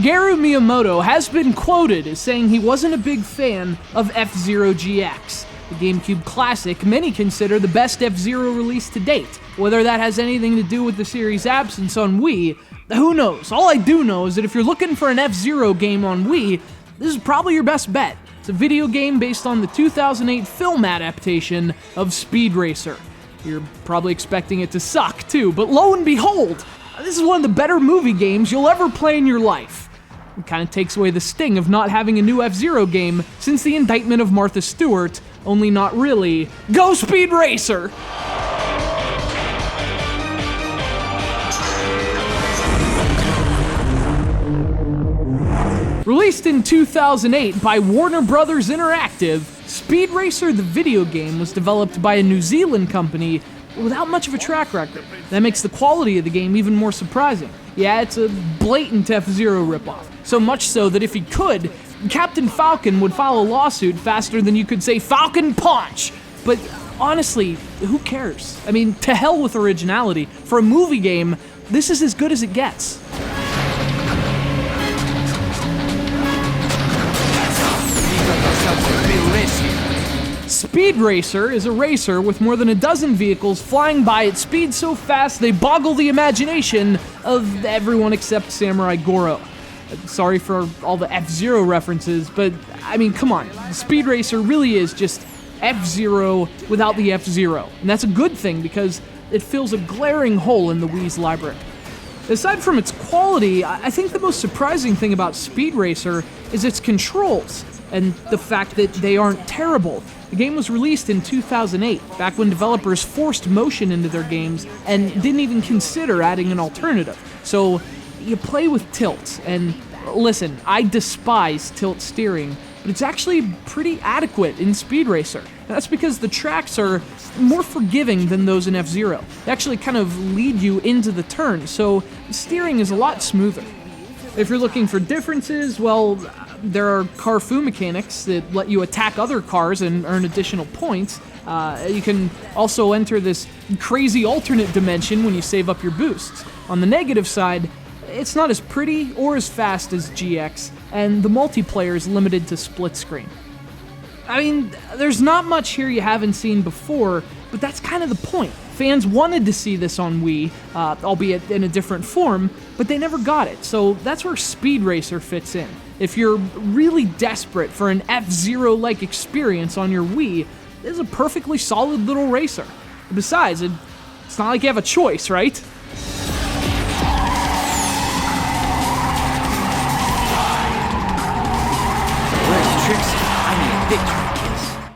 Shigeru Miyamoto has been quoted as saying he wasn't a big fan of F-Zero GX, the GameCube classic many consider the best F-Zero release to date. Whether that has anything to do with the series' absence on Wii, who knows? All I do know is that if you're looking for an F-Zero game on Wii, this is probably your best bet. It's a video game based on the 2008 film adaptation of Speed Racer. You're probably expecting it to suck too, but lo and behold, this is one of the better movie games you'll ever play in your life. It kind of takes away the sting of not having a new F-Zero game since the indictment of Martha Stewart, only not really. Go Speed Racer! Released in 2008 by Warner Bros. Interactive, Speed Racer the video game was developed by a New Zealand company without much of a track record. That makes the quality of the game even more surprising. Yeah, it's a blatant F-Zero ripoff. So much so that if he could, Captain Falcon would file a lawsuit faster than you could say Falcon Punch. But honestly, who cares? I mean, to hell with originality. For a movie game, this is as good as it gets. Speed Racer is a racer with more than a dozen vehicles flying by at speeds so fast they boggle the imagination of everyone except Samurai Goro. Sorry for all the F-Zero references, but I mean, come on. Speed Racer really is just F-Zero without the F-Zero. And that's a good thing because it fills a glaring hole in the Wii's library. Aside from its quality, I think the most surprising thing about Speed Racer is its controls and the fact that they aren't terrible. The game was released in 2008, back when developers forced motion into their games and didn't even consider adding an alternative. So you play with tilt, and listen, I despise tilt steering, but it's actually pretty adequate in Speed Racer. That's because the tracks are more forgiving than those in F-Zero. They actually kind of lead you into the turn, so steering is a lot smoother. If you're looking for differences, well, there are Carfu mechanics that let you attack other cars and earn additional points. You can also enter this crazy alternate dimension when you save up your boosts. On the negative side, it's not as pretty or as fast as GX, and the multiplayer is limited to split screen. I mean, there's not much here you haven't seen before, but that's kind of the point. Fans wanted to see this on Wii, albeit in a different form, but they never got it, so that's where Speed Racer fits in. If you're really desperate for an F-Zero-like experience on your Wii, this is a perfectly solid little racer. Besides, it's not like you have a choice, right?